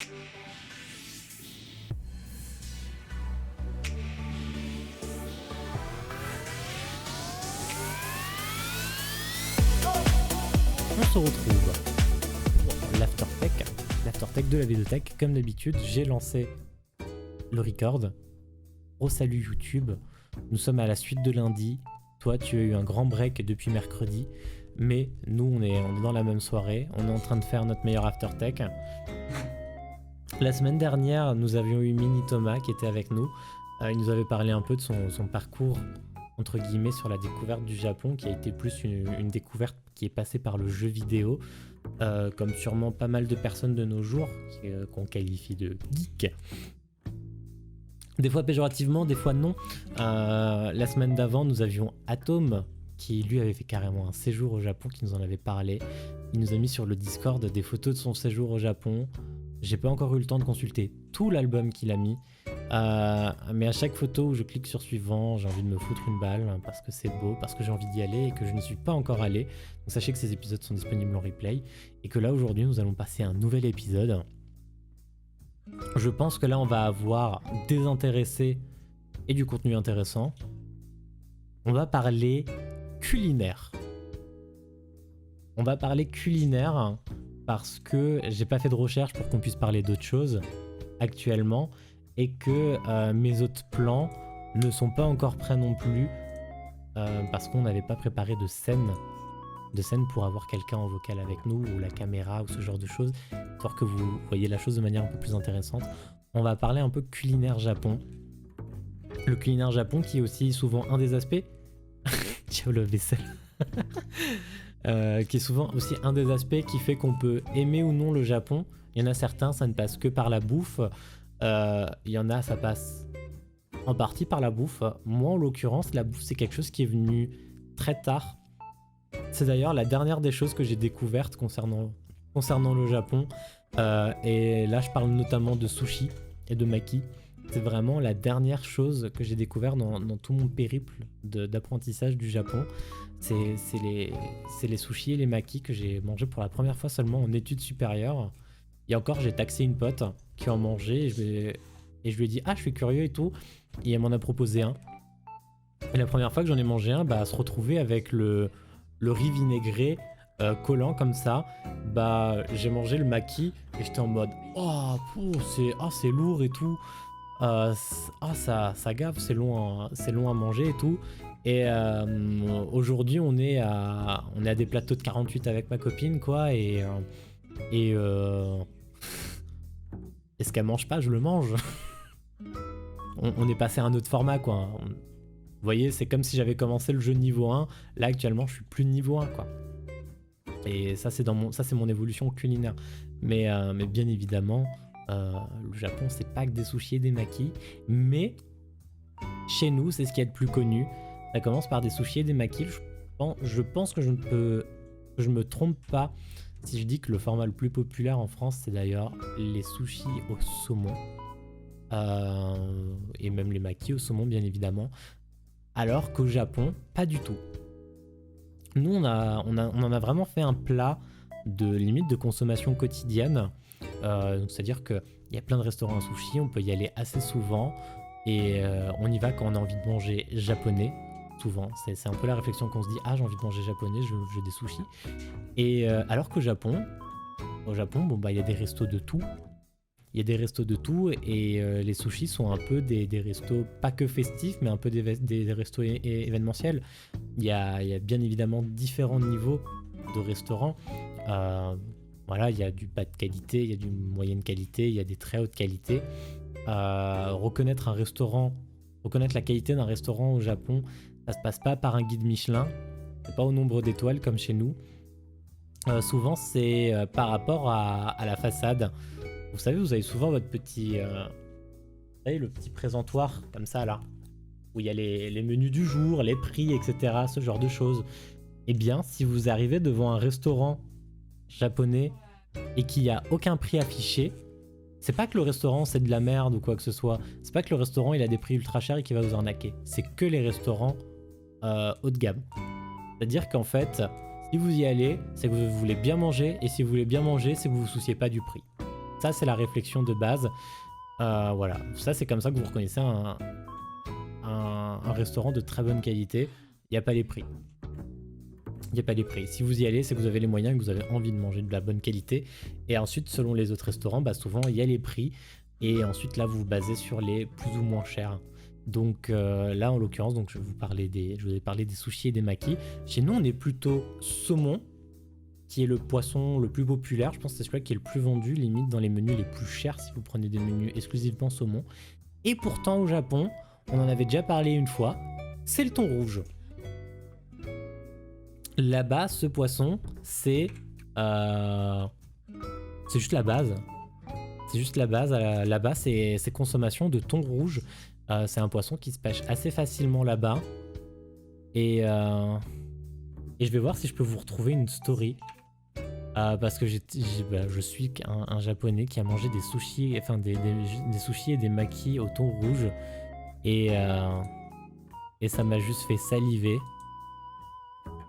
On se retrouve pour l'Aftertech de la Vidéothèque. Comme d'habitude, j'ai lancé le record. Au salut YouTube, nous sommes à la suite de lundi. Toi, tu as eu un grand break depuis mercredi, mais nous, on est dans la même soirée. On est en train de faire notre meilleur Aftertech. La semaine dernière, nous avions eu Mini Thomas qui était avec nous. Il nous avait parlé un peu de son parcours, entre guillemets, sur la découverte du Japon, qui a été plus une découverte qui est passée par le jeu vidéo, comme sûrement pas mal de personnes de nos jours, qu'on qualifie de geek. Des fois péjorativement, des fois non. La semaine d'avant, nous avions Atom, qui lui avait fait carrément un séjour au Japon, qui nous en avait parlé. Il nous a mis sur le Discord des photos de son séjour au Japon. J'ai pas encore eu le temps de consulter tout l'album qu'il a mis. Mais à chaque photo où je clique sur suivant, j'ai envie de me foutre une balle parce que c'est beau, parce que j'ai envie d'y aller et que je n'y suis pas encore allé. Donc sachez que ces épisodes sont disponibles en replay et que là aujourd'hui nous allons passer un nouvel épisode. Je pense que là on va avoir des intéressés et du contenu intéressant. On va parler culinaire. On va parler culinaire parce que j'ai pas fait de recherche pour qu'on puisse parler d'autres choses actuellement. Et que mes autres plans ne sont pas encore prêts non plus parce qu'on n'avait pas préparé de scène pour avoir quelqu'un en vocal avec nous ou la caméra ou ce genre de choses, histoire que vous voyez la chose de manière un peu plus intéressante. On va parler un peu culinaire Japon. Le culinaire Japon qui est aussi souvent un des aspects... Ciao le vaisselle. Qui est souvent aussi un des aspects qui fait qu'on peut aimer ou non le Japon. Il y en a certains, ça ne passe que par la bouffe. Il y en a, ça passe en partie par la bouffe. Moi, en l'occurrence, la bouffe, c'est quelque chose qui est venu très tard. C'est d'ailleurs la dernière des choses que j'ai découvertes concernant le Japon. Et là, je parle notamment de sushi et de maki. C'est vraiment la dernière chose que j'ai découvert dans tout mon périple d'apprentissage du Japon. C'est les sushis et les makis que j'ai mangé pour la première fois seulement en études supérieures. Et encore, j'ai taxé une pote qui en mangeait et je lui ai dit « Ah, je suis curieux et tout ». Et elle m'en a proposé un. Et la première fois que j'en ai mangé un, se retrouver avec le riz vinaigré collant comme ça, j'ai mangé le maki et j'étais en mode « Oh, c'est lourd et tout. Ça gave, c'est long à manger et tout ». Et aujourd'hui, on est à des plateaux de 48 avec ma copine, quoi, et ce qu'elle mange pas, je le mange. on est passé à un autre format, quoi. Vous voyez, c'est comme si j'avais commencé le jeu niveau 1. Là, actuellement, je suis plus niveau 1, quoi. Et ça, c'est mon évolution culinaire. Mais bien évidemment, le Japon, c'est pas que des sushis et des makis. Mais chez nous, c'est ce qui est le plus connu. Ça commence par des sushis et des makis. Je pense que je me trompe pas si je dis que le format le plus populaire en France, c'est d'ailleurs les sushis au saumon. Et même les makis au saumon, bien évidemment. Alors qu'au Japon, pas du tout. Nous, on en a vraiment fait un plat de limite de consommation quotidienne. C'est-à-dire qu'il y a plein de restaurants à sushi, on peut y aller assez souvent. Et on y va quand on a envie de manger japonais. Souvent, c'est un peu la réflexion qu'on se dit « Ah, j'ai envie de manger japonais, je veux des sushis ». Et alors qu'au Japon, il y a des restos de tout. Il y a des restos de tout et les sushis sont un peu des restos pas que festifs, mais un peu des restos événementiels. Il y a bien évidemment différents niveaux de restaurants. Il y a du bas de qualité, il y a du moyenne qualité, il y a des très hautes qualités. Reconnaître la qualité d'un restaurant au Japon, ça se passe pas par un guide Michelin, c'est pas au nombre d'étoiles comme chez nous. Souvent c'est par rapport à la façade. Vous savez, vous avez souvent votre petit le petit présentoir comme ça là, où il y a les menus du jour, les prix, etc., ce genre de choses. Eh bien, si vous arrivez devant un restaurant japonais et qu'il n'y a aucun prix affiché, c'est pas que le restaurant c'est de la merde ou quoi que ce soit, c'est pas que le restaurant il a des prix ultra chers et qu'il va vous arnaquer, c'est que les restaurants haut de gamme. C'est-à-dire qu'en fait, si vous y allez, c'est que vous voulez bien manger, et si vous voulez bien manger, c'est que vous vous souciez pas du prix. Ça, c'est la réflexion de base. Voilà, ça, c'est comme ça que vous reconnaissez un restaurant de très bonne qualité. Il n'y a pas les prix. Il n'y a pas les prix. Si vous y allez, c'est que vous avez les moyens et que vous avez envie de manger de la bonne qualité. Et ensuite, selon les autres restaurants, bah, souvent, il y a les prix. Et ensuite, là, vous vous basez sur les plus ou moins chers. Donc là, en l'occurrence, donc, je vous ai parlé des sushis et des makis. Chez nous, on est plutôt saumon, qui est le poisson le plus populaire. Je pense que c'est celui qui est le plus vendu, limite dans les menus les plus chers si vous prenez des menus exclusivement saumon. Et pourtant, au Japon, on en avait déjà parlé une fois, c'est le thon rouge. Là-bas, ce poisson, c'est juste la base. C'est juste la base. Là-bas, c'est consommation de thon rouge. C'est un poisson qui se pêche assez facilement là-bas. Et je vais voir si je peux vous retrouver une story. Parce que je suis un japonais qui a mangé des sushis, enfin des sushis et des makis au thon rouge. Et ça m'a juste fait saliver.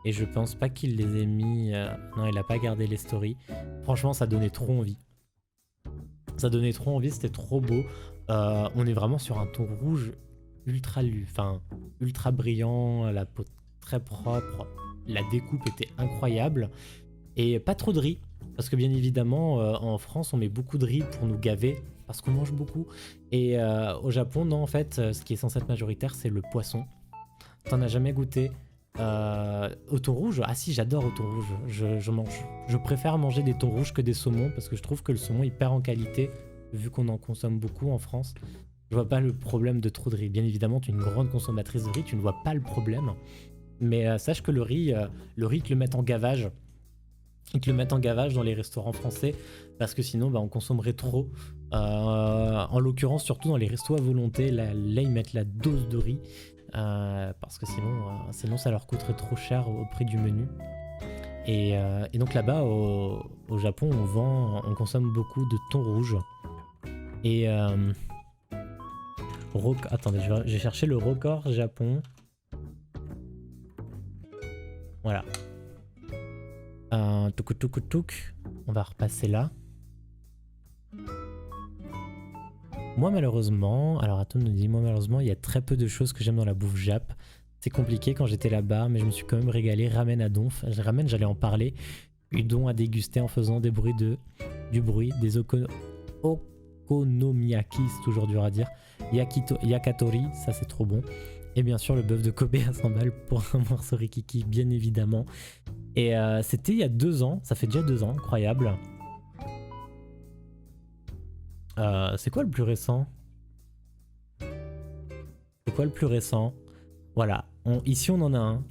Et je pense pas qu'il les ait mis... Non, il a pas gardé les stories. Franchement, ça donnait trop envie. Ça donnait trop envie, c'était trop beau. On est vraiment sur un thon rouge ultra brillant, la peau très propre. La découpe était incroyable. Et pas trop de riz. Parce que bien évidemment, en France, on met beaucoup de riz pour nous gaver. Parce qu'on mange beaucoup. Et au Japon, non, en fait, ce qui est censé être majoritaire, c'est le poisson. T'en as jamais goûté au thon rouge? Ah si, j'adore au thon rouge. Je préfère manger des thons rouges que des saumons parce que je trouve que le saumon il perd en qualité vu qu'on en consomme beaucoup en France. Je vois pas le problème de trop de riz. Bien évidemment, tu es une grande consommatrice de riz, tu ne vois pas le problème. Mais sache que le riz, ils te le mettent en gavage. Ils te le mettent en gavage dans les restaurants français parce que sinon on consommerait trop. En l'occurrence, surtout dans les restos à volonté, là ils mettent la dose de riz. Parce que sinon ça leur coûterait trop cher au prix du menu. Et donc là-bas au Japon on consomme beaucoup de thon rouge. Et attendez, je vais chercher le record Japon. Voilà. Touk. On va repasser là. Moi malheureusement, alors Atom nous dit, moi malheureusement il y a très peu de choses que j'aime dans la bouffe jap. C'est compliqué quand j'étais là-bas, mais je me suis quand même régalé. Ramen à donf. Ramen, j'allais en parler. Udon à déguster en faisant du bruit, des okonomiyaki, c'est toujours dur à dire. Yakatori, ça c'est trop bon. Et bien sûr le bœuf de Kobe à 100 balles pour un morceau rikiki, bien évidemment. Et c'était il y a 2 ans, ça fait déjà 2 ans, incroyable. C'est quoi le plus récent? C'est quoi le plus récent? Voilà, ici on en a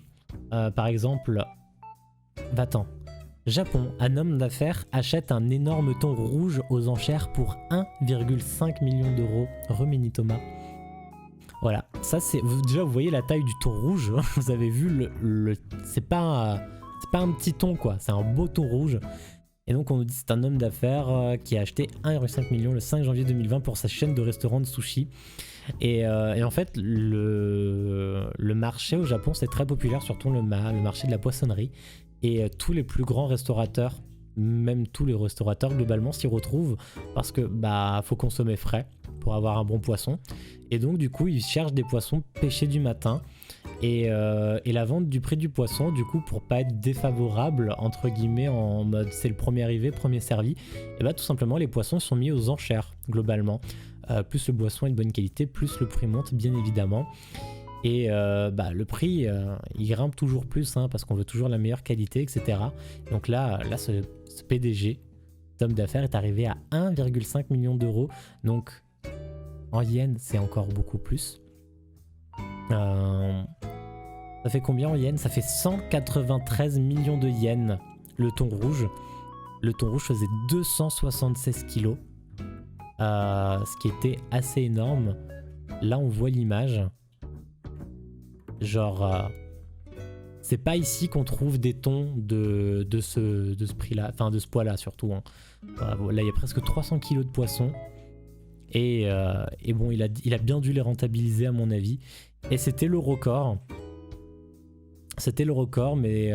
un. Par exemple, va-t'en. Japon, un homme d'affaires achète un énorme thon rouge aux enchères pour 1,5 million d'euros. Remini Thomas. Voilà, ça c'est... Déjà vous voyez la taille du thon rouge, vous avez vu c'est pas un petit thon quoi, c'est un beau thon rouge. Et donc on nous dit c'est un homme d'affaires qui a acheté 1,5 million le 5 janvier 2020 pour sa chaîne de restaurants de sushi. Et en fait le marché au Japon c'est très populaire, surtout le marché de la poissonnerie. Et tous les plus grands restaurateurs, même tous les restaurateurs globalement s'y retrouvent parce que faut consommer frais pour avoir un bon poisson. Et donc du coup ils cherchent des poissons pêchés du matin. Et la vente du prix du poisson, du coup, pour pas être défavorable, entre guillemets, en mode c'est le premier arrivé, premier servi, et tout simplement, les poissons sont mis aux enchères, globalement. Plus le poisson est de bonne qualité, plus le prix monte, bien évidemment. Et le prix, il grimpe toujours plus, parce qu'on veut toujours la meilleure qualité, etc. Donc là ce PDG, homme d'affaires, est arrivé à 1,5 million d'euros. Donc, en yens, c'est encore beaucoup plus. Ça fait combien en yens? Ça fait 193 millions de yens le thon rouge. Le thon rouge faisait 276 kilos, ce qui était assez énorme. Là on voit l'image. Genre c'est pas ici qu'on trouve des thons de ce prix là, enfin de ce poids là surtout. Là il y a presque 300 kilos de poisson. Et bon, il a bien dû les rentabiliser à mon avis. Et c'était le record. C'était le record, mais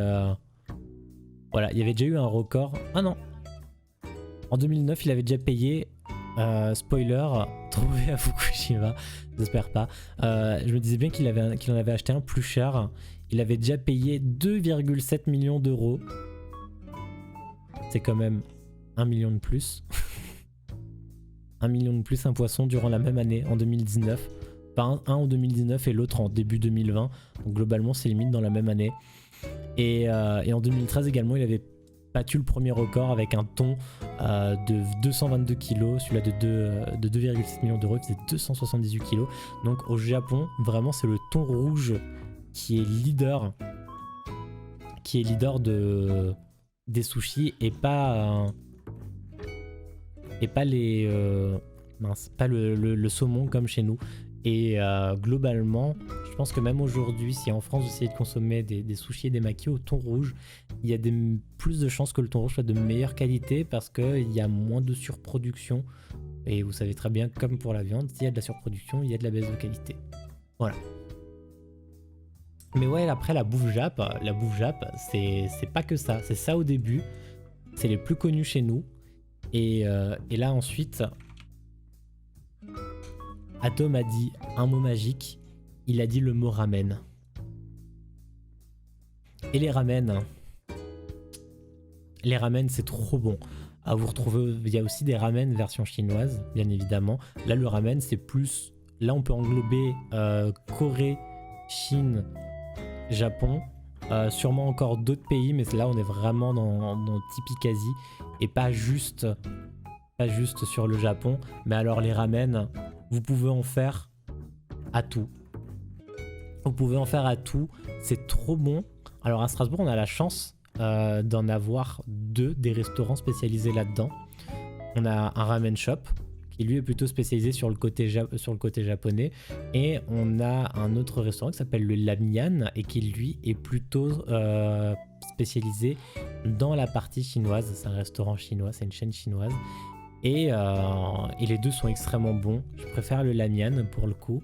voilà, il y avait déjà eu un record. Ah non. En 2009, il avait déjà payé, spoiler, trouvé à Fukushima, j'espère pas. Je me disais bien qu'il en avait acheté un plus cher. Il avait déjà payé 2,7 millions d'euros. C'est quand même 1 million de plus. 1 million de plus un poisson durant la même année, en 2019. Enfin, un en 2019 et l'autre en début 2020. Donc globalement, c'est limite dans la même année. Et en 2013 également, il avait battu le premier record avec un thon de 222 kg, celui-là de 2,7 millions d'euros, qui faisait 278 kg. Donc au Japon, vraiment, c'est le thon rouge qui est leader des sushis et pas le saumon comme chez nous. Et globalement, je pense que même aujourd'hui, si en France vous essayez de consommer des sushis et des makis au thon rouge, il y a plus de chances que le thon rouge soit de meilleure qualité parce qu'il y a moins de surproduction. Et vous savez très bien, comme pour la viande, s'il y a de la surproduction, il y a de la baisse de qualité. Voilà. Mais ouais, après la bouffe jap, c'est pas que ça. C'est ça au début. C'est les plus connus chez nous. Et là ensuite, Atom a dit un mot magique. Il a dit le mot ramen. Et les ramen, c'est trop bon. À vous retrouver, il y a aussi des ramen version chinoise, bien évidemment. Là, le ramen, c'est plus... Là, on peut englober Corée, Chine, Japon. Sûrement encore d'autres pays, mais là, on est vraiment dans Tipeee Asie. Et pas juste sur le Japon. Mais alors, les ramen, vous pouvez en faire à tout. Vous pouvez en faire à tout. C'est trop bon. Alors, à Strasbourg, on a la chance d'en avoir des restaurants spécialisés là-dedans. On a un ramen shop qui lui est plutôt spécialisé sur le côté japonais, et on a un autre restaurant qui s'appelle le Lamian et qui lui est plutôt spécialisé dans la partie chinoise. C'est un restaurant chinois, c'est une chaîne chinoise, et les deux sont extrêmement bons. Je préfère le Lamian pour le coup.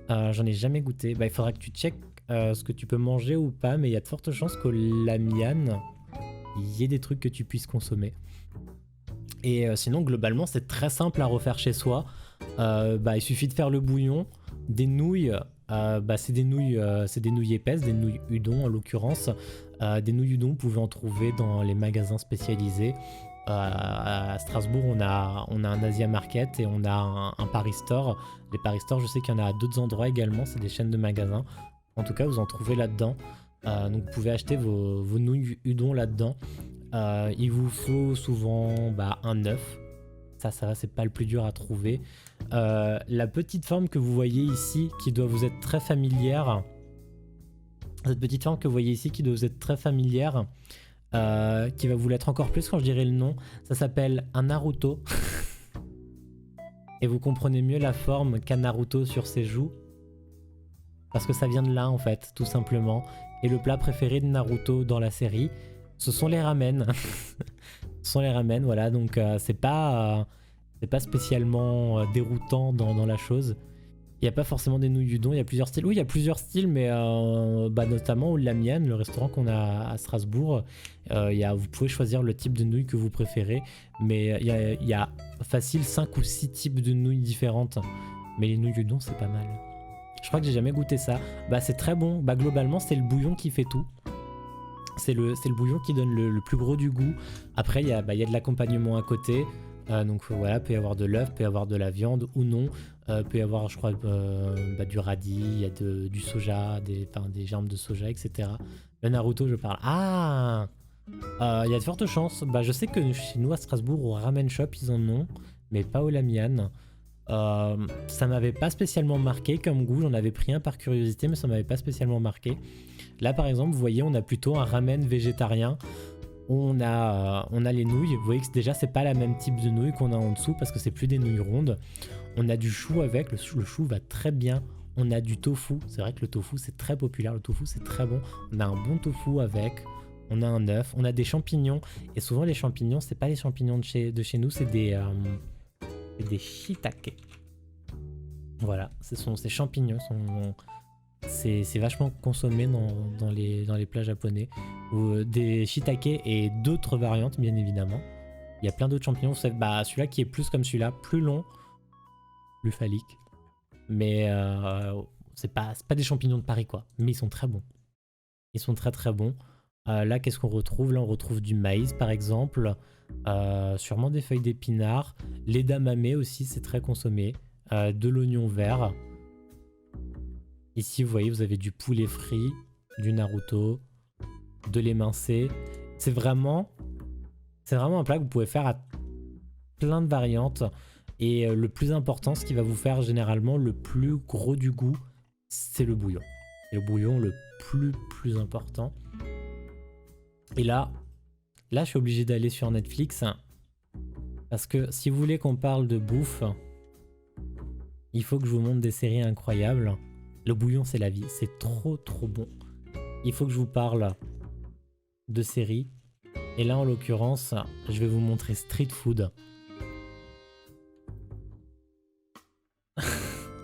J'en ai jamais goûté. Il faudra que tu checkes ce que tu peux manger ou pas, mais il y a de fortes chances qu'au Lamian, il y ait des trucs que tu puisses consommer. Et sinon, globalement, c'est très simple à refaire chez soi. Il suffit de faire le bouillon, des nouilles. C'est des nouilles épaisses, des nouilles udon en l'occurrence. Des nouilles udon, vous pouvez en trouver dans les magasins spécialisés. À Strasbourg, on a un Asia Market et on a un Paris Store. Les Paris Store, je sais qu'il y en a à d'autres endroits également. C'est des chaînes de magasins. En tout cas, vous en trouvez là-dedans. Donc, vous pouvez acheter vos nouilles udon là-dedans. Il vous faut souvent un œuf. Ça c'est pas le plus dur à trouver. La petite forme que vous voyez ici, qui doit vous être très familière. Cette petite forme que vous voyez ici, qui doit vous être très familière, qui va vous l'être encore plus quand je dirai le nom. Ça s'appelle un Naruto. Et vous comprenez mieux la forme qu'a Naruto sur ses joues. Parce que ça vient de là, en fait, tout simplement. Et le plat préféré de Naruto dans la série, ce sont les ramen. Ce sont les ramen, voilà. Donc, c'est pas spécialement déroutant dans la chose. Il n'y a pas forcément des nouilles udon, il y a plusieurs styles. Oui, il y a plusieurs styles, mais notamment au Lamian, le restaurant qu'on a à Strasbourg, vous pouvez choisir le type de nouilles que vous préférez, mais il y a facile 5 ou 6 types de nouilles différentes. Mais les nouilles udon, c'est pas mal. Je crois que j'ai jamais goûté ça. C'est très bon. Globalement, c'est le bouillon qui fait tout. C'est le bouillon qui donne le plus gros du goût. Après, il y a de l'accompagnement à côté. Donc voilà, peut y avoir de l'œuf, peut y avoir de la viande ou non. Peut y avoir, je crois, du radis, il y a du soja, des germes de soja, etc. Le Naruto, je parle. Ah, il y a de fortes chances. Je sais que chez nous à Strasbourg, au Ramen Shop, ils en ont, mais pas au Lamian. Ça m'avait pas spécialement marqué comme goût. J'en avais pris un par curiosité, mais ça m'avait pas spécialement marqué. Là, par exemple, vous voyez, on a plutôt un ramen végétarien. On a les nouilles. Vous voyez que déjà, c'est pas la même type de nouilles qu'on a en dessous parce que c'est plus des nouilles rondes. On a du chou avec. Le chou va très bien. On a du tofu. C'est vrai que le tofu, c'est très populaire. Le tofu, c'est très bon. On a un bon tofu avec. On a un œuf. On a des champignons. Et souvent, les champignons, c'est pas les champignons de chez nous, c'est des shiitake. Voilà, ces champignons c'est vachement consommé dans les plats japonais. Ou des shiitake et d'autres variantes, bien évidemment. Il y a plein d'autres champignons. Bah, celui-là qui est plus comme celui-là, plus long, plus phallique. Mais c'est pas des champignons de Paris, quoi. Mais ils sont très bons. Ils sont très très bons. Là, qu'est-ce qu'on retrouve? Là, on retrouve du maïs, par exemple. Sûrement des feuilles d'épinards. L'edamame aussi, c'est très consommé. De l'oignon vert. Ici, vous voyez, vous avez du poulet frit, du Naruto, de l'émincé. C'est vraiment un plat que vous pouvez faire à plein de variantes. Et le plus important, ce qui va vous faire généralement le plus gros du goût, c'est le bouillon. C'est le bouillon le plus important. Et là, je suis obligé d'aller sur Netflix. Parce que si vous voulez qu'on parle de bouffe, il faut que je vous montre des séries incroyables. Le bouillon, c'est la vie. C'est trop bon. Il faut que je vous parle de séries. Et là, en l'occurrence, je vais vous montrer Street Food.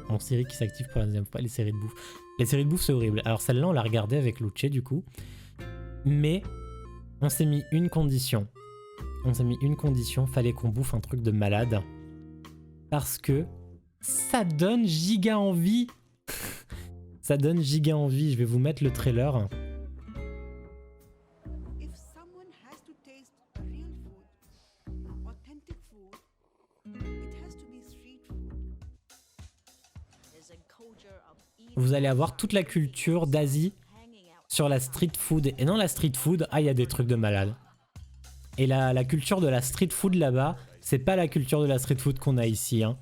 Mon série qui s'active pour la deuxième fois, les séries de bouffe. Les séries de bouffe, c'est horrible. Alors celle-là, on l'a regardée avec Luce, du coup. Mais on s'est mis une condition. Fallait qu'on bouffe un truc de malade. Parce que ça donne giga envie. Ça donne giga envie. Je vais vous mettre le trailer. Vous allez avoir toute la culture d'Asie sur la street food. Et dans la street food, il y a des trucs de malade. Et la culture de la street food là-bas, c'est pas la culture de la street food qu'on a ici. Hein.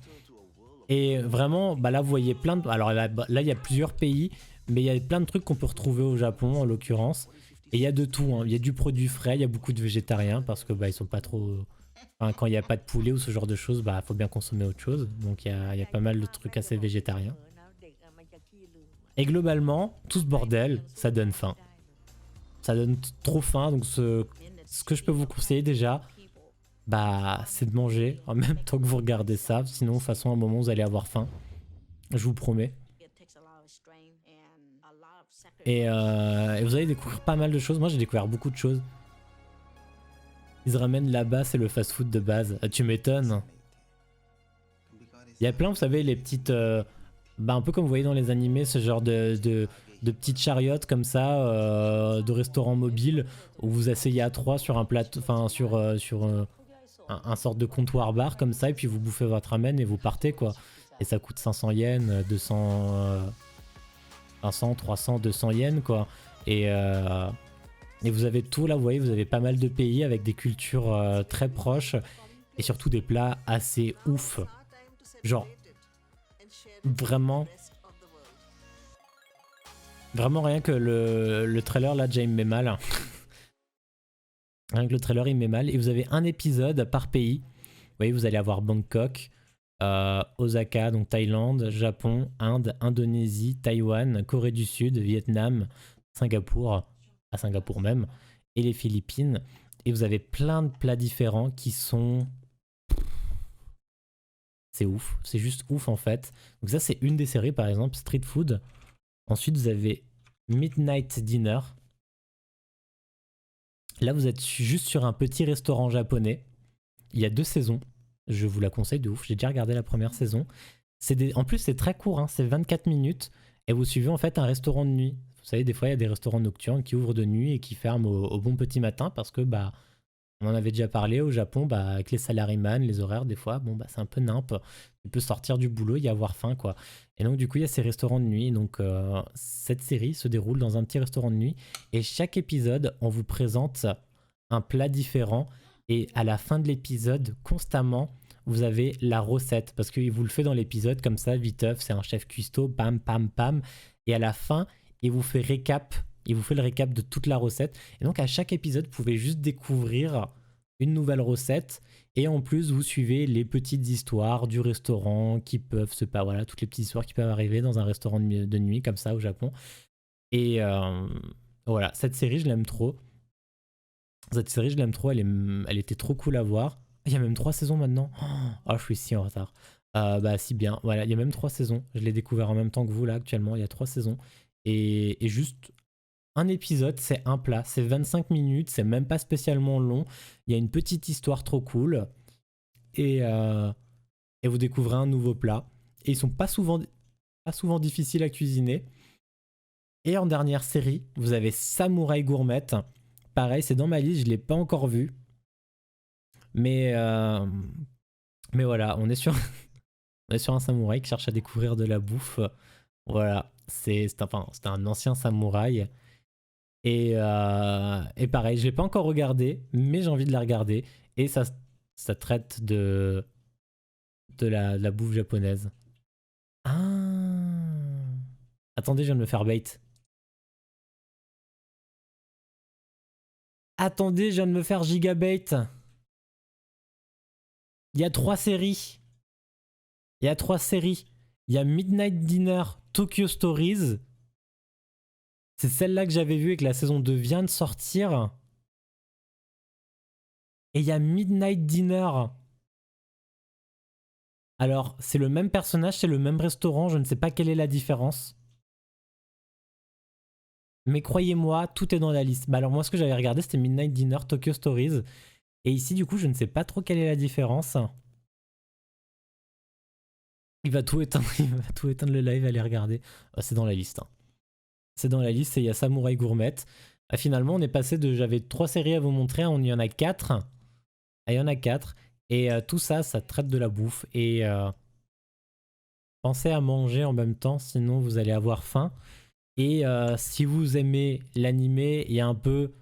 Et vraiment, bah là, vous voyez plein de... Alors là, il y a plusieurs pays, mais il y a plein de trucs qu'on peut retrouver au Japon, en l'occurrence. Et il y a de tout. Hein. Il y a du produit frais, il y a beaucoup de végétariens, parce que bah, ils sont pas trop... Enfin, quand il n'y a pas de poulet ou ce genre de choses, bah faut bien consommer autre chose. Donc il y a pas mal de trucs assez végétariens. Et globalement, tout ce bordel, ça donne faim. Ça donne trop faim, donc ce que je peux vous conseiller déjà, bah, c'est de manger en même temps que vous regardez ça. Sinon, de toute façon, à un moment, vous allez avoir faim. Je vous promets. Et vous allez découvrir pas mal de choses. Moi, j'ai découvert beaucoup de choses. Ils se ramènent là-bas, c'est le fast-food de base. Ah, tu m'étonnes. Il y a plein, vous savez, les petites... bah, un peu comme vous voyez dans les animés, ce genre de petites chariotes comme ça, de restaurants mobiles, où vous asseyez à trois sur un plateau, enfin sur un sorte de comptoir bar comme ça, et puis vous bouffez votre ramen et vous partez, quoi. Et ça coûte 500 yens, 200... 500, 300, 200 yens, quoi. Et vous avez tout là, vous voyez, vous avez pas mal de pays avec des cultures très proches, et surtout des plats assez ouf. Genre... Vraiment rien que le trailer là déjà il me met mal. Rien que le trailer il me met mal. Et vous avez un épisode par pays. Vous voyez, vous allez avoir Bangkok, Osaka, donc Thaïlande, Japon, Inde, Indonésie, Taïwan, Corée du Sud, Vietnam, Singapour, à Singapour même, et les Philippines. Et vous avez plein de plats différents qui sont... C'est ouf, c'est juste ouf en fait. Donc ça c'est une des séries par exemple, Street Food. Ensuite vous avez Midnight Dinner. Là vous êtes juste sur un petit restaurant japonais. Il y a 2 saisons, je vous la conseille de ouf, j'ai déjà regardé la première saison. En plus c'est très court, hein, c'est 24 minutes. Et vous suivez en fait un restaurant de nuit. Vous savez, des fois il y a des restaurants nocturnes qui ouvrent de nuit et qui ferment au bon petit matin parce que bah... On en avait déjà parlé au Japon, bah, avec les salaryman, les horaires, des fois, bon, bah, c'est un peu nimp. Tu peux sortir du boulot et avoir faim, quoi. Et donc, du coup, il y a ces restaurants de nuit. Donc, cette série se déroule dans un petit restaurant de nuit. Et chaque épisode, on vous présente un plat différent. Et à la fin de l'épisode, constamment, vous avez la recette. Parce qu'il vous le fait dans l'épisode, comme ça, viteuf, c'est un chef cuistot, bam, pam, pam. Et à la fin, il vous fait Il vous fait le récap de toute la recette. Et donc à chaque épisode, vous pouvez juste découvrir une nouvelle recette. Et en plus, vous suivez les petites histoires du restaurant qui peuvent se passer. Voilà, toutes les petites histoires qui peuvent arriver dans un restaurant de nuit comme ça au Japon. Et voilà, cette série, je l'aime trop. Elle était trop cool à voir. Il y a même 3 saisons maintenant. Oh, je suis si en retard. Bah si bien. Voilà, il y a même 3 saisons. Je l'ai découvert en même temps que vous là actuellement. Il y a 3 saisons. Et juste... un épisode, c'est un plat. C'est 25 minutes, c'est même pas spécialement long. Il y a une petite histoire trop cool. Et, euh, et vous découvrez un nouveau plat. Et ils sont pas souvent difficiles à cuisiner. Et en dernière série, vous avez Samouraï Gourmet. Pareil, c'est dans ma liste, je l'ai pas encore vu. Mais, euh, mais voilà, on est sur un samouraï qui cherche à découvrir de la bouffe. Voilà, c'est un ancien samouraï. Et pareil, je l'ai pas encore regardé, mais j'ai envie de la regarder. Et ça traite de la bouffe japonaise. Ah. Attendez, je viens de me faire bait. Attendez, je viens de me faire gigabait. Il y a 3 séries. Il y a 3 séries. Il y a Midnight Dinner, Tokyo Stories. C'est celle-là que j'avais vue et que la saison 2 vient de sortir. Et il y a Midnight Dinner. Alors, c'est le même personnage, c'est le même restaurant, je ne sais pas quelle est la différence. Mais croyez-moi, tout est dans la liste. Bah alors moi, ce que j'avais regardé, c'était Midnight Dinner, Tokyo Stories. Et ici, du coup, je ne sais pas trop quelle est la différence. Il va tout éteindre, il va tout éteindre le live, allez regarder. C'est dans la liste. Hein. C'est dans la liste et il y a Samouraï Gourmet. Finalement, on est passé de j'avais 3 séries à vous montrer, il y en a 4. Il y en a 4. Et tout ça, ça traite de la bouffe. Et pensez à manger en même temps, sinon vous allez avoir faim. Et si vous aimez l'animé, il y a un peu...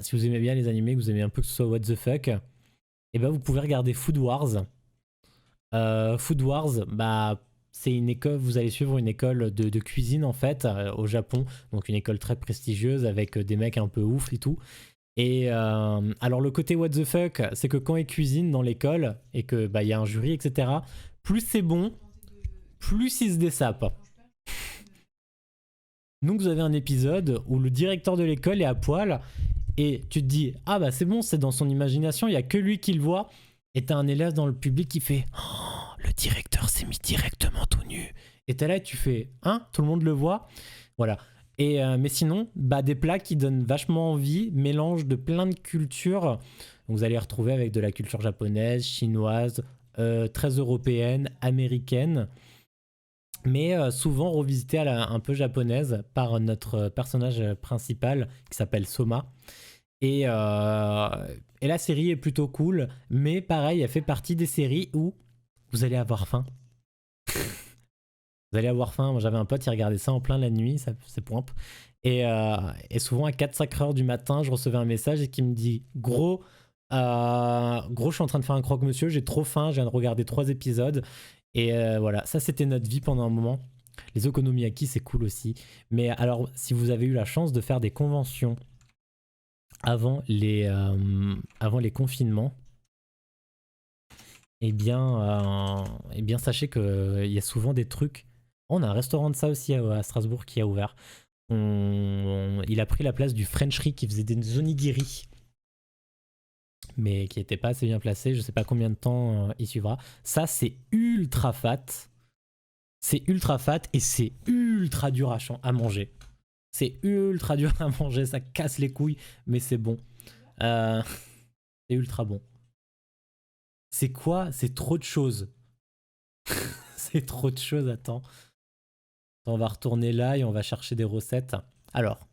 si vous aimez bien les animés, que vous aimez un peu que ce soit what the fuck, et ben vous pouvez regarder Food Wars. Food Wars, bah, c'est une école, vous allez suivre une école de cuisine en fait au Japon, donc une école très prestigieuse avec des mecs un peu ouf et tout. Et alors le côté what the fuck, c'est que quand ils cuisinent dans l'école et que bah il y a un jury, etc. Plus c'est bon, plus ils se dessapent. Donc vous avez un épisode où le directeur de l'école est à poil et tu te dis ah bah c'est bon, c'est dans son imagination, il y a que lui qui le voit. Et t'as un élève dans le public qui fait oh, le directeur s'est mis directement tout nu. Et t'es là et tu fais hein, tout le monde le voit. Voilà. Et mais sinon, bah des plats qui donnent vachement envie, mélange de plein de cultures. Donc vous allez retrouver avec de la culture japonaise, chinoise, très européenne, américaine, mais souvent revisitée un peu japonaise par notre personnage principal qui s'appelle Soma. Et la série est plutôt cool, mais pareil, elle fait partie des séries où vous allez avoir faim. Vous allez avoir faim. Moi, j'avais un pote qui regardait ça en plein la nuit, ça, c'est poimp. Et souvent, à 4-5 heures du matin, je recevais un message et qui me dit gros, je suis en train de faire un croque-monsieur, j'ai trop faim, je viens de regarder 3 épisodes. Et voilà, ça, c'était notre vie pendant un moment. Les okonomiyaki, c'est cool aussi. Mais alors, si vous avez eu la chance de faire des conventions avant les confinements, eh bien sachez qu'il y a souvent des trucs. On a un restaurant de ça aussi à Strasbourg qui a ouvert. Il a pris la place du Frenchery qui faisait des onigiri, mais qui n'était pas assez bien placé. Je sais pas combien de temps il suivra. Ça, c'est ultra fat. C'est ultra fat et c'est ultra dur à manger. C'est ultra dur à manger, ça casse les couilles, mais c'est bon. C'est ultra bon. C'est quoi? C'est trop de choses. C'est trop de choses, attends. On va retourner là et on va chercher des recettes. Alors,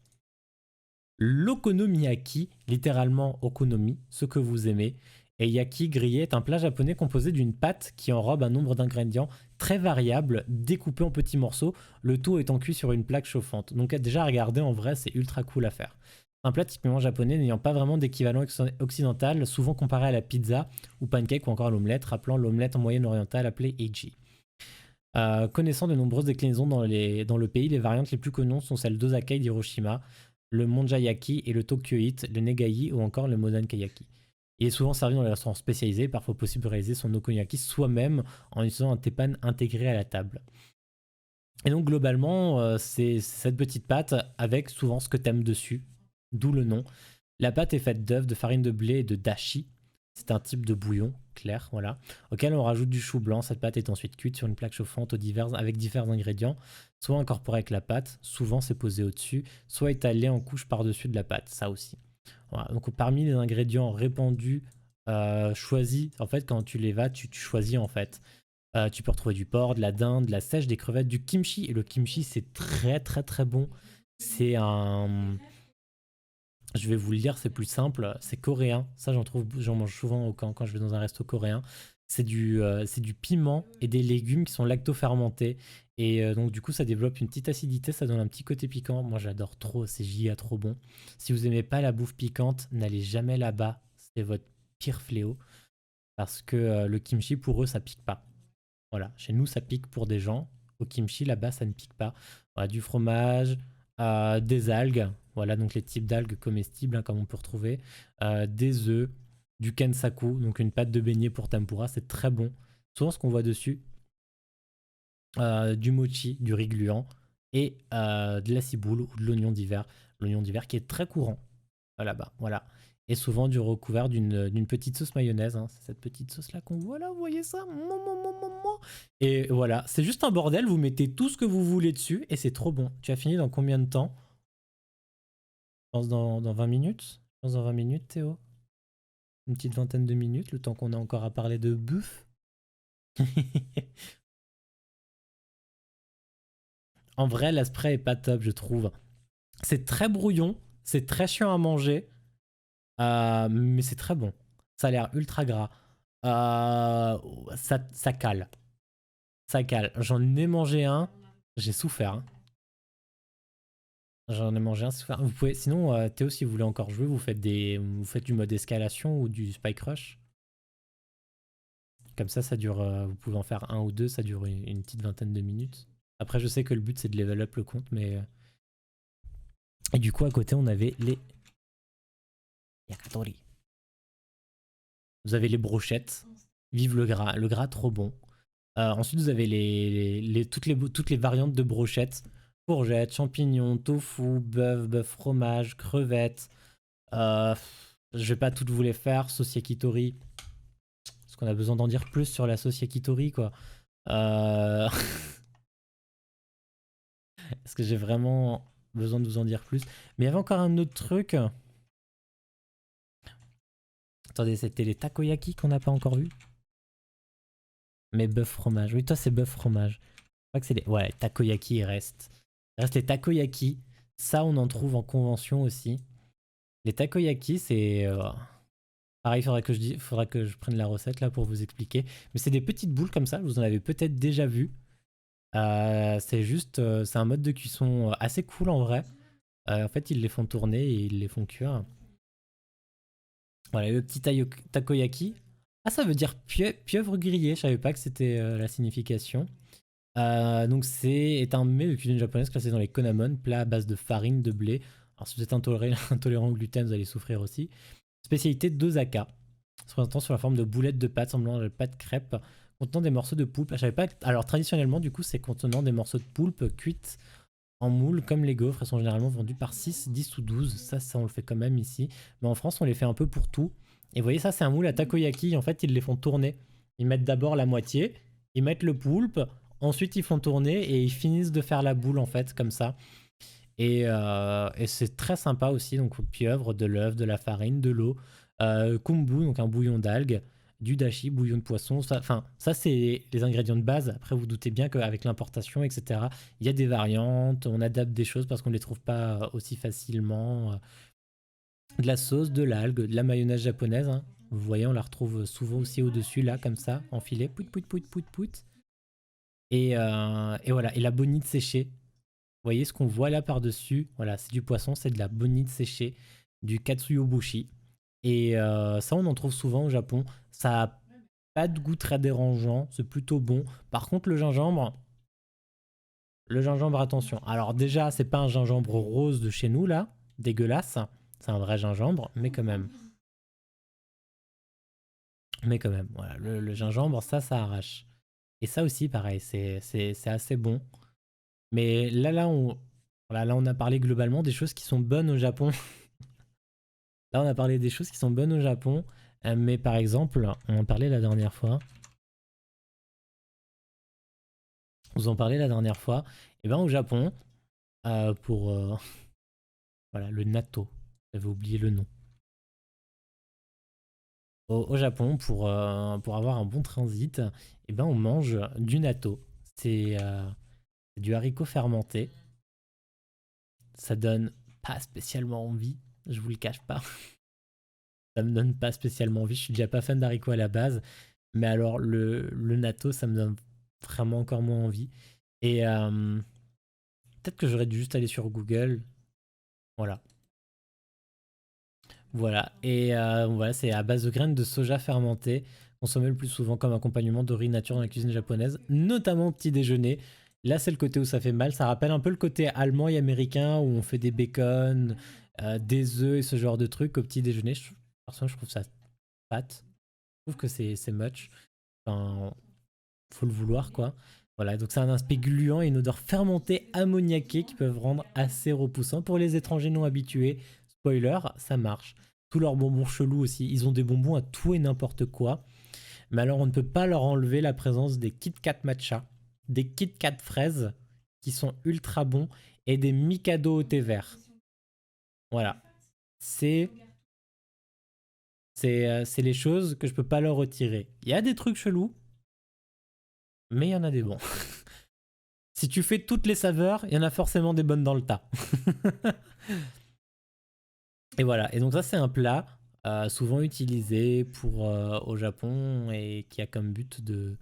l'okonomiyaki, littéralement okonomi, ce que vous aimez, et yaki grillé est un plat japonais composé d'une pâte qui enrobe un nombre d'ingrédients très variables, découpés en petits morceaux, le tout étant cuit sur une plaque chauffante. Donc déjà, regardez, en vrai, c'est ultra cool à faire. Un plat typiquement japonais n'ayant pas vraiment d'équivalent occidental, souvent comparé à la pizza ou pancake ou encore à l'omelette, rappelant l'omelette en moyenne orientale appelée eiji. Connaissant de nombreuses déclinaisons dans le pays, les variantes les plus connues sont celles d'Osaka et d'Hiroshima, le Monjayaki et le Tokyoite, le Negai ou encore le Modankayaki. Il est souvent servi dans les restaurants spécialisés, parfois possible de réaliser son okonomiyaki soi-même en utilisant un teppan intégré à la table. Et donc globalement, c'est cette petite pâte avec souvent ce que t'aimes dessus, d'où le nom. La pâte est faite d'œufs, de farine de blé et de dashi. C'est un type de bouillon clair, voilà, auquel on rajoute du chou blanc. Cette pâte est ensuite cuite sur une plaque chauffante avec divers ingrédients, soit incorporée avec la pâte, souvent c'est posé au-dessus, soit étalé en couche par-dessus de la pâte, ça aussi. Voilà, donc parmi les ingrédients répandus, choisis, en fait, quand tu les vas, tu choisis en fait. Tu peux retrouver du porc, de la dinde, de la sèche, des crevettes, du kimchi. Et le kimchi, c'est très très très bon. C'est un... Je vais vous le dire, c'est plus simple. C'est coréen. Ça, j'en mange souvent quand je vais dans un resto coréen. C'est du piment et des légumes qui sont lacto-fermentés. Et donc, du coup, ça développe une petite acidité. Ça donne un petit côté piquant. Moi, j'adore trop. C'est giga trop bon. Si vous aimez pas la bouffe piquante, n'allez jamais là-bas. C'est votre pire fléau. Parce que le kimchi, pour eux, ça pique pas. Voilà, chez nous, ça pique pour des gens. Au kimchi, là-bas, ça ne pique pas. Voilà, du fromage, des algues. Voilà, donc les types d'algues comestibles, hein, comme on peut retrouver. Des œufs, du kensaku, donc une pâte de beignet pour tempura, c'est très bon. Souvent, ce qu'on voit dessus, du mochi, du riz gluant, et de la ciboule ou de l'oignon d'hiver. L'oignon d'hiver qui est très courant là-bas, voilà. Et souvent du recouvert d'une petite sauce mayonnaise, hein. C'est cette petite sauce là qu'on voit là, vous voyez ça? Et voilà, c'est juste un bordel, vous mettez tout ce que vous voulez dessus et c'est trop bon. Tu as fini dans combien de temps? Je pense dans 20 minutes? Je pense dans 20 minutes, Théo? Une petite vingtaine de minutes, le temps qu'on a encore à parler de bouffe. En vrai, la spray est pas top, je trouve. C'est très brouillon, c'est très chiant à manger, mais c'est très bon. Ça a l'air ultra gras. Ça cale. Ça cale. J'en ai mangé un, j'ai souffert, hein. J'en ai mangé un, c'est souffert. Vous pouvez, sinon, Théo, si vous voulez encore jouer, vous faites du mode escalation ou du spike rush. Comme ça dure. Vous pouvez en faire un ou deux, ça dure une petite vingtaine de minutes. Après, je sais que le but c'est de level up le compte, mais. Et du coup, à côté, on avait les yakitori. Vous avez les brochettes. Vive le gras trop bon. Ensuite, vous avez toutes les variantes de brochettes. Courgettes, champignons, tofu, bœuf fromage, crevettes. Je vais pas toutes vous les faire. Sauce yakitori. Est-ce qu'on a besoin d'en dire plus sur la sauce yakitori, quoi? Est-ce que j'ai vraiment besoin de vous en dire plus? Mais il y avait encore un autre truc. Attendez, c'était les takoyaki qu'on n'a pas encore vu. Mais bœuf fromage. Oui, toi, c'est bœuf fromage. Je crois que c'est les... Ouais, les takoyaki, il reste. Il reste les takoyaki. Ça, on en trouve en convention aussi. Les takoyaki, c'est... Pareil, faudra que je prenne la recette là pour vous expliquer. Mais c'est des petites boules comme ça. Vous en avez peut-être déjà vu. C'est juste... c'est un mode de cuisson assez cool en vrai. En fait, ils les font tourner et ils les font cuire. Voilà, le petit takoyaki. Ah, ça veut dire pieuvre grillée. Je savais pas que c'était la signification. Donc est un mets de cuisine japonaise classé dans les konamon, plat à base de farine, de blé. Alors si vous êtes intolérant au gluten, vous allez souffrir aussi. Spécialité d'Osaka, se présentant sous la forme de boulettes de pâte semblant à la pâte crêpe, contenant des morceaux de poulpe. Je savais pas. Alors traditionnellement, du coup, c'est contenant des morceaux de poulpe cuites en moule, comme les gaufres. Elles sont généralement vendues par 6, 10 ou 12. Ça, on le fait quand même ici. Mais en France, on les fait un peu pour tout. Et vous voyez, ça, c'est un moule à takoyaki. En fait, ils les font tourner. Ils mettent d'abord la moitié, ils mettent le poulpe, ensuite ils font tourner et ils finissent de faire la boule, en fait, comme ça. Et c'est très sympa aussi. Donc, pieuvre, de l'œuf, de la farine, de l'eau, kumbu, donc un bouillon d'algues, du dashi, bouillon de poisson. Ça c'est les ingrédients de base. Après, vous doutez bien qu'avec l'importation, etc., il y a des variantes. On adapte des choses parce qu'on ne les trouve pas aussi facilement. De la sauce, de l'algue, de la mayonnaise japonaise, hein. Vous voyez, on la retrouve souvent aussi au-dessus, là, comme ça, enfilée. Pout, pout, pout, pout, pout. Et voilà. Et la bonite séchée. Vous voyez ce qu'on voit là par-dessus? Voilà, c'est du poisson, c'est de la bonite séchée, du katsuyobushi. Et ça, on en trouve souvent au Japon. Ça a pas de goût très dérangeant, c'est plutôt bon. Par contre, le gingembre, attention. Alors déjà, c'est pas un gingembre rose de chez nous là, dégueulasse. C'est un vrai gingembre, mais quand même. Mais quand même, voilà, le gingembre, ça arrache. Et ça aussi, pareil, c'est assez bon. Mais là, on a parlé globalement des choses qui sont bonnes au Japon. Là, on a parlé des choses qui sont bonnes au Japon. Mais par exemple, on en parlait la dernière fois. Vous en parlez la dernière fois. Et ben au Japon, pour voilà, le natto. J'avais oublié le nom. Au Japon, pour avoir un bon transit, et ben on mange du natto. C'est du haricot fermenté. Ça donne pas spécialement envie, je vous le cache pas. Ça me donne pas spécialement envie. Je suis déjà pas fan d'haricots à la base. Mais alors, le natto, ça me donne vraiment encore moins envie. Et peut-être que j'aurais dû juste aller sur Google. Voilà. Voilà. Et voilà, c'est à base de graines de soja fermentées, consommé le plus souvent comme accompagnement de riz nature dans la cuisine japonaise, notamment au petit déjeuner. Là, c'est le côté où ça fait mal. Ça rappelle un peu le côté allemand et américain où on fait des bacon, des œufs et ce genre de trucs au petit déjeuner. Personnellement, je trouve ça pâte. Je trouve que c'est much. Enfin, faut le vouloir, quoi. Voilà, donc c'est un aspect gluant et une odeur fermentée ammoniaquée qui peuvent rendre assez repoussant. Pour les étrangers non habitués, spoiler, ça marche. Tous leurs bonbons chelous aussi, ils ont des bonbons à tout et n'importe quoi. Mais alors on ne peut pas leur enlever la présence des Kit Kat matcha, des Kit Kat fraises qui sont ultra bons et des Mikado au thé vert. Voilà, c'est c'est les choses que je peux pas leur retirer. Il y a des trucs chelous, mais il y en a des bons. Si tu fais toutes les saveurs, il y en a forcément des bonnes dans le tas. Et voilà, et donc ça c'est un plat souvent utilisé pour au Japon et qui a comme but de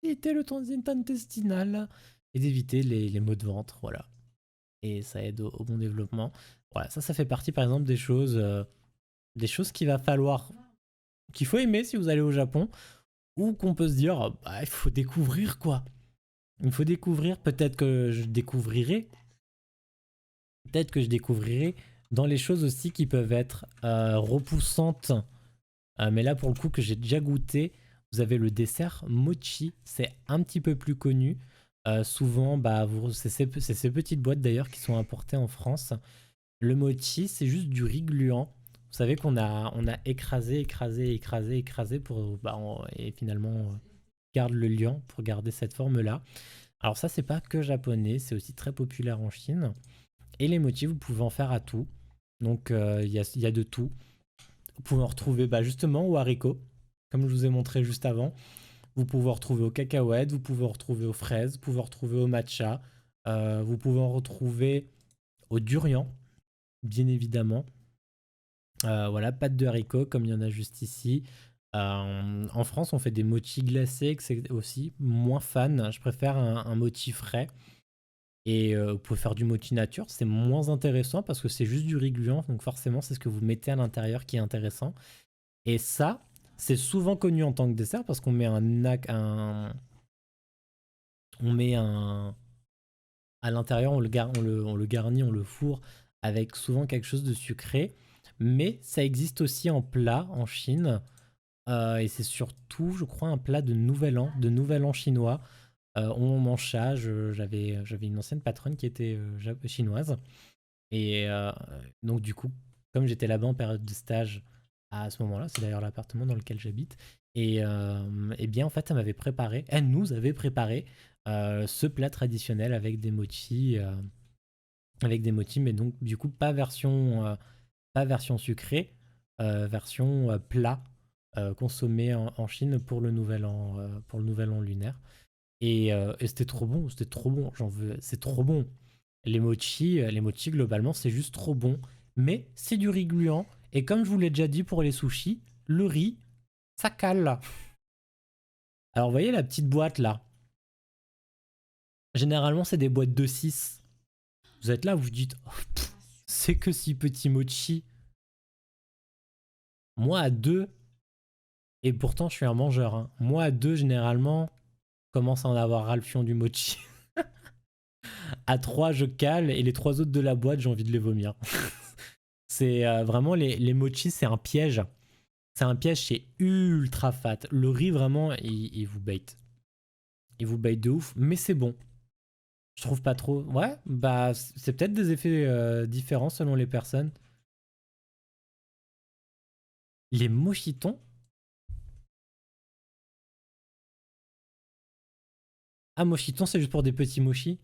éviter le transit intestinal et d'éviter les maux de ventre, voilà. Et ça aide au bon développement. Voilà, ça fait partie par exemple des choses qu'il va falloir, qu'il faut aimer si vous allez au Japon, ou qu'on peut se dire, bah, il faut découvrir quoi. Il faut découvrir, peut-être que je découvrirai dans les choses aussi qui peuvent être repoussantes. Mais là, pour le coup, que j'ai déjà goûté, vous avez le dessert mochi. C'est un petit peu plus connu. Souvent, bah, c'est ces petites boîtes d'ailleurs qui sont importées en France. Le mochi, c'est juste du riz gluant. Vous savez qu'on a écrasé pour, bah, et finalement, garde le liant pour garder cette forme-là. Alors ça, c'est pas que japonais, c'est aussi très populaire en Chine. Et les motifs, vous pouvez en faire à tout. Donc il y a de tout. Vous pouvez en retrouver bah, justement au haricot, comme je vous ai montré juste avant. Vous pouvez en retrouver aux cacahuètes, vous pouvez en retrouver aux fraises, vous pouvez en retrouver au matcha, vous pouvez en retrouver au durian, bien évidemment. Voilà, pâte de haricot comme il y en a juste ici. En France, on fait des mochis glacés, que c'est aussi moins fan. Je préfère un mochi frais. Et vous pouvez faire du mochi nature, c'est moins intéressant parce que c'est juste du riz gluant, donc forcément c'est ce que vous mettez à l'intérieur qui est intéressant. Et ça, c'est souvent connu en tant que dessert parce qu'on met on met un à l'intérieur, on le garnit, on le fourre avec souvent quelque chose de sucré. Mais ça existe aussi en plat en Chine. Et c'est surtout, je crois, un plat de nouvel an chinois. On mange ça. J'avais une ancienne patronne qui était chinoise. Et donc, du coup, comme j'étais là-bas en période de stage à ce moment-là, c'est d'ailleurs l'appartement dans lequel j'habite. Et bien, en fait, elle nous avait préparé ce plat traditionnel avec des mochis, mais donc, du coup, pas version sucrée, version plat consommé en Chine pour le nouvel an lunaire. Et c'était trop bon, c'était trop bon. J'en veux, c'est trop bon. Les mochis globalement, c'est juste trop bon. Mais c'est du riz gluant. Et comme je vous l'ai déjà dit pour les sushis, le riz, ça cale. Alors, vous voyez la petite boîte là. Généralement, c'est des boîtes de 6. Vous êtes là, vous dites, oh, c'est que si petit mochi. Moi, à 2, et pourtant, je suis un mangeur. Hein. Moi, à 2, généralement, commence à en avoir ras le fion du mochi. À 3, je cale. Et les 3 autres de la boîte, j'ai envie de les vomir. C'est vraiment les mochis, c'est un piège. C'est un piège, c'est ultra fat. Le riz, vraiment, il vous bait. Il vous bait de ouf, mais c'est bon. Je trouve pas trop. Ouais, bah, c'est peut-être des effets différents selon les personnes. Les mochitons, Ah, mochiton, c'est juste pour des petits mochis.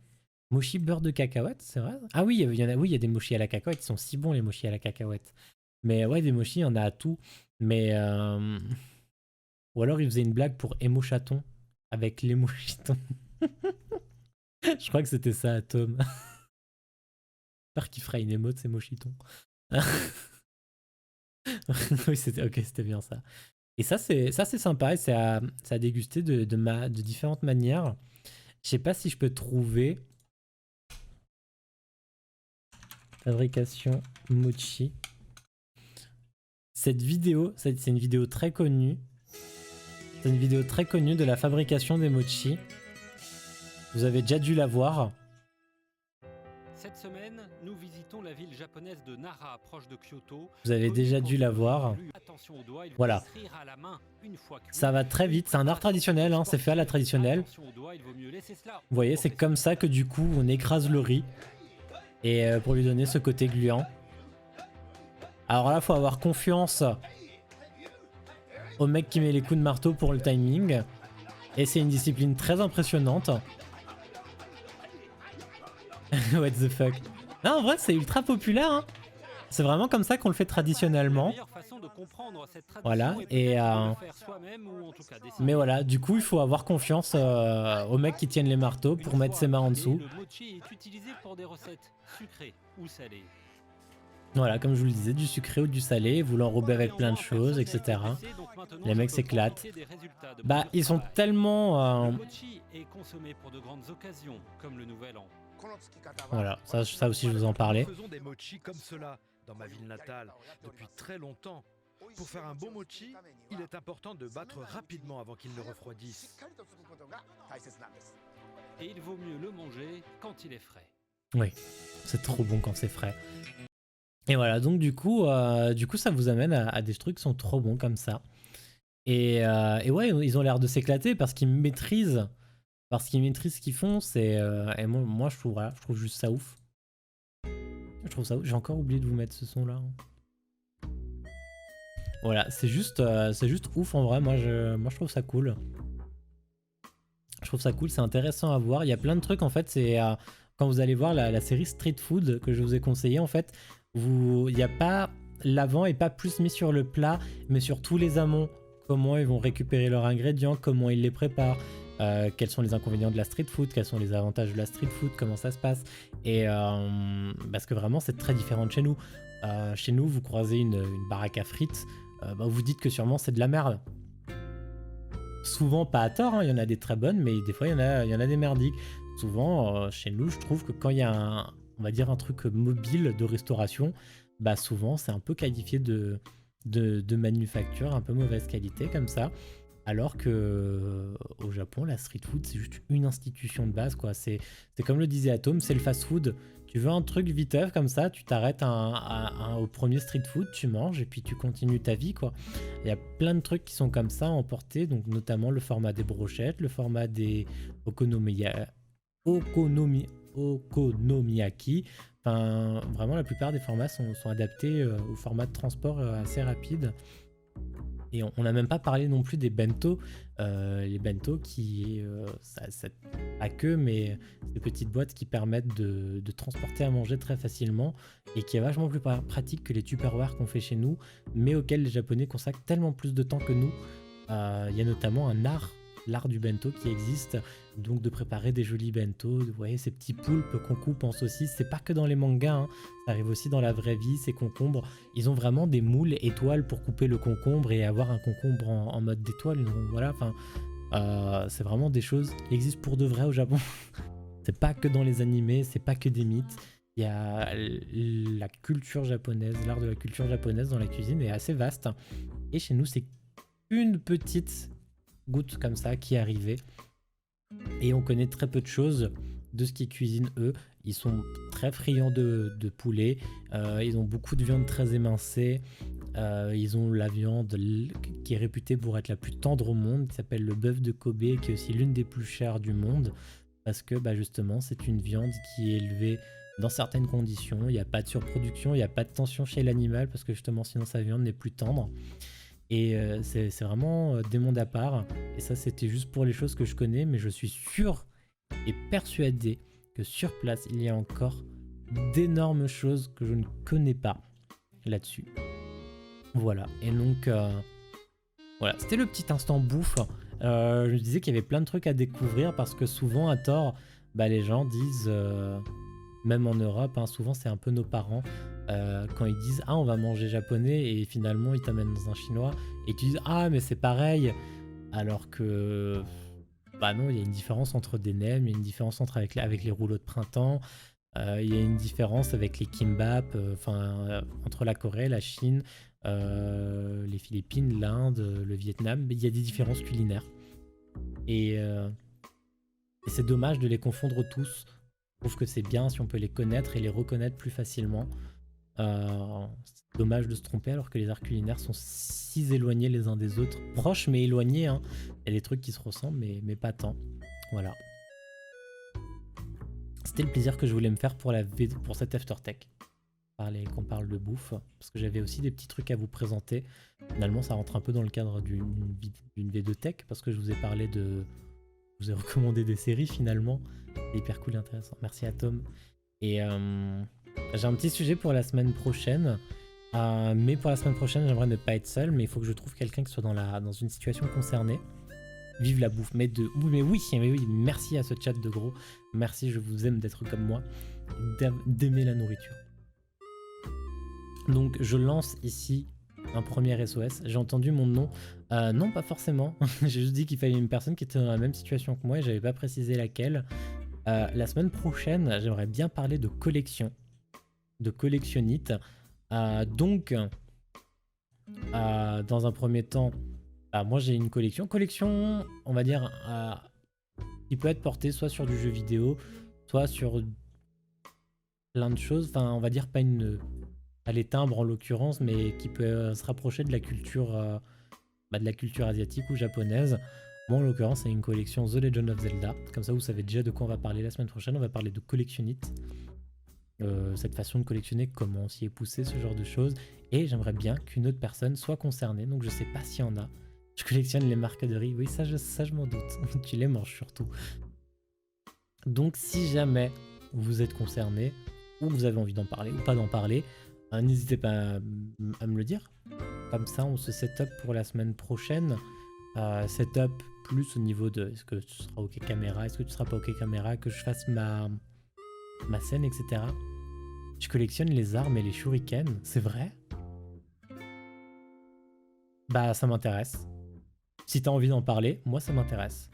Mochi beurre de cacahuète, c'est vrai? Ah oui, il y en a, oui, il y a des mochis à la cacahuète, ils sont si bons les mochis à la cacahuète. Mais ouais, des mochis, il y en a à tout. Mais ou alors il faisait une blague pour émo chaton avec les mochitons. Je crois que c'était ça, Tom. J'espère qu'il fera une émote, ces mochitons. Oui, c'était ok, c'était bien ça. Et ça, c'est sympa et c'est à déguster de différentes manières. Je sais pas si je peux trouver fabrication mochi. Cette vidéo, c'est une vidéo très connue. C'est une vidéo très connue de la fabrication des mochi. Vous avez déjà dû la voir. Cette semaine, nous visitons la ville japonaise de Nara, proche de Kyoto. Vous avez déjà dû la voir. Voilà. Ça va très vite. C'est un art traditionnel, hein. C'est fait à la traditionnelle. Vous voyez, c'est comme ça que du coup, on écrase le riz. Et pour lui donner ce côté gluant. Alors là, faut avoir confiance au mec qui met les coups de marteau pour le timing. Et c'est une discipline très impressionnante. What the fuck. Non, en vrai, c'est ultra populaire. Hein. C'est vraiment comme ça qu'on le fait traditionnellement. Voilà, et mais voilà, du coup, il faut avoir confiance aux mecs qui tiennent les marteaux pour mettre ses mains en dessous. Voilà, comme je vous le disais, du sucré ou du salé, vous l'enrobez avec plein de choses, etc. Les mecs s'éclatent. Bah, ils sont tellement... Voilà, ça aussi je vous en parlais. Nous faisons des mochis comme cela dans ma ville natale depuis très longtemps. Pour faire un bon mochi, il est important de battre rapidement avant qu'il ne refroidisse. Et il vaut mieux le manger quand il est frais. Oui, c'est trop bon quand c'est frais. Et voilà, donc du coup ça vous amène à des trucs qui sont trop bons comme ça. Et ouais, ils ont l'air de s'éclater parce qu'ils maîtrisent ce qu'ils font. Et moi je trouve juste ça ouf. Je trouve ça ouf. J'ai encore oublié de vous mettre ce son là. Voilà, c'est juste ouf en vrai. Moi je trouve ça cool. Je trouve ça cool, c'est intéressant à voir. Il y a plein de trucs en fait. C'est quand vous allez voir la série Street Food que je vous ai conseillé en fait. Il n'y a pas l'avant et pas plus mis sur le plat, mais sur tous les amont. Comment ils vont récupérer leurs ingrédients, comment ils les préparent, quels sont les inconvénients de la street food, quels sont les avantages de la street food, comment ça se passe. Et parce que vraiment c'est très différent de chez nous. Chez nous, vous croisez une baraque à frites, vous dites que sûrement c'est de la merde. Souvent pas à tort, hein, il y en a des très bonnes, mais des fois il y en a des merdiques. Souvent, chez nous, je trouve que quand il y a on va dire un truc mobile de restauration, bah souvent c'est un peu qualifié de manufacture, un peu mauvaise qualité comme ça. Alors que au Japon, la street food, c'est juste une institution de base, quoi. C'est comme le disait Atom, c'est le fast food. Tu veux un truc viteuf comme ça, tu t'arrêtes au premier street food, tu manges et puis tu continues ta vie, quoi. Il y a plein de trucs qui sont comme ça emportés, donc notamment le format des brochettes, le format des okonomiyaki. Enfin, vraiment, la plupart des formats sont adaptés au format de transport assez rapide. Et on n'a même pas parlé non plus des bento. Les bento qui, pas que, mais des petites boîtes qui permettent de transporter à manger très facilement et qui est vachement plus pratique que les Tupperware qu'on fait chez nous, mais auxquels les Japonais consacrent tellement plus de temps que nous. Il y a notamment l'art du bento qui existe, donc de préparer des jolis bento, vous voyez ces petits poulpes qu'on coupe en saucisses, c'est pas que dans les mangas, hein, ça arrive aussi dans la vraie vie, ces concombres, ils ont vraiment des moules étoiles pour couper le concombre et avoir un concombre en mode d'étoile, voilà, enfin, c'est vraiment des choses qui existent pour de vrai au Japon. C'est pas que dans les animés, c'est pas que des mythes, il y a la culture japonaise, l'art de la culture japonaise dans la cuisine est assez vaste, et chez nous c'est une petite goutte comme ça qui est arrivée et on connaît très peu de choses de ce qu'ils cuisinent eux. Ils sont très friands de poulet, ils ont beaucoup de viande très émincée, ils ont la viande qui est réputée pour être la plus tendre au monde, qui s'appelle le bœuf de Kobe, qui est aussi l'une des plus chères du monde parce que justement c'est une viande qui est élevée dans certaines conditions, il n'y a pas de surproduction, il n'y a pas de tension chez l'animal parce que justement sinon sa viande n'est plus tendre. Et c'est vraiment des mondes à part. Et ça, c'était juste pour les choses que je connais, mais je suis sûr est persuadé que sur place, il y a encore d'énormes choses que je ne connais pas là-dessus. Voilà, et donc voilà, c'était le petit instant bouffe. Je me disais qu'il y avait plein de trucs à découvrir parce que souvent à tort, les gens disent, même en Europe, hein, souvent c'est un peu nos parents, quand ils disent ah on va manger japonais et finalement ils t'amènent dans un chinois et tu dis ah mais c'est pareil, alors que non, il y a une différence entre des nems, il y a une différence avec les rouleaux de printemps, il y a une différence avec les kimbap, entre la Corée, la Chine, les Philippines, l'Inde, le Vietnam, il y a des différences culinaires. Et c'est dommage de les confondre tous. Je trouve que c'est bien si on peut les connaître et les reconnaître plus facilement. C'est dommage de se tromper alors que les arts culinaires sont si éloignés les uns des autres. Proches mais éloignés, hein. Il y a des trucs qui se ressemblent mais pas tant. Voilà. C'était le plaisir que je voulais me faire pour cette AfterTech. Qu'on parle de bouffe, parce que j'avais aussi des petits trucs à vous présenter. Finalement, ça rentre un peu dans le cadre d'une V2 Tech, parce que je vous ai parlé je vous ai recommandé des séries finalement. C'est hyper cool et intéressant. Merci à Tom. Et j'ai un petit sujet pour la semaine prochaine. Mais pour la semaine prochaine, j'aimerais ne pas être seul, mais il faut que je trouve quelqu'un qui soit dans une situation concernée. Vive la bouffe, mais oui, merci à ce chat de gros. Merci, je vous aime d'être comme moi, d'aimer la nourriture. Donc je lance ici un premier SOS. J'ai entendu mon nom. Non, pas forcément. J'ai juste dit qu'il fallait une personne qui était dans la même situation que moi et j'avais pas précisé laquelle. La semaine prochaine, j'aimerais bien parler de collection, de collectionnite. Donc, dans un premier temps, moi j'ai une collection, on va dire, qui peut être portée soit sur du jeu vidéo, soit sur plein de choses. Enfin, on va dire pas les timbres en l'occurrence, mais qui peut se rapprocher de la culture asiatique ou japonaise. Moi en l'occurrence c'est une collection The Legend of Zelda, comme ça vous savez déjà de quoi on va parler la semaine prochaine. On va parler de collectionnite, cette façon de collectionner, comment on s'y est poussé, ce genre de choses, et j'aimerais bien qu'une autre personne soit concernée, donc je sais pas s'il y en a. Je collectionne les marques de riz, oui ça je m'en doute, tu les manges surtout. Donc si jamais vous êtes concerné, ou vous avez envie d'en parler, ou pas d'en parler, n'hésitez pas à me le dire. Comme ça, on se setup pour la semaine prochaine. Setup plus au niveau de est-ce que tu seras OK caméra, est-ce que tu seras pas OK caméra, que je fasse ma scène, etc. Je collectionne les armes et les shurikens, c'est vrai? Ça m'intéresse. Si t'as envie d'en parler, moi ça m'intéresse.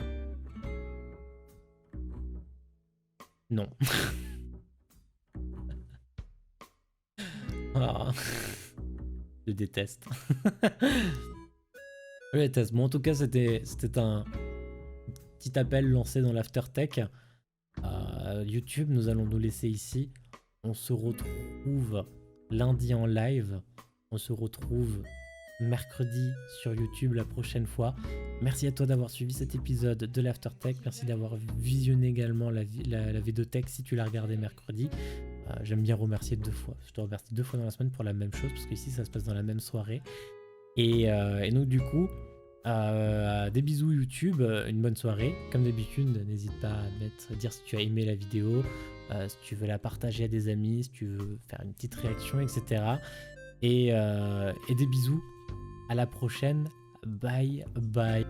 Non. Ah. Je déteste. Je déteste. Bon, en tout cas, c'était un petit appel lancé dans l'AfterTech. YouTube, nous allons nous laisser ici. On se retrouve lundi en live. On se retrouve mercredi sur YouTube la prochaine fois. Merci à toi d'avoir suivi cet épisode de l'AfterTech. Merci d'avoir visionné également la V2 Tech si tu l'as regardé mercredi. J'aime bien remercier 2 fois. Je te remercie 2 fois dans la semaine pour la même chose, parce qu'ici ça se passe dans la même soirée. Et donc du coup, des bisous YouTube, une bonne soirée. Comme d'habitude, n'hésite pas à dire si tu as aimé la vidéo, si tu veux la partager à des amis, si tu veux faire une petite réaction, etc. Et des bisous. À la prochaine. Bye bye.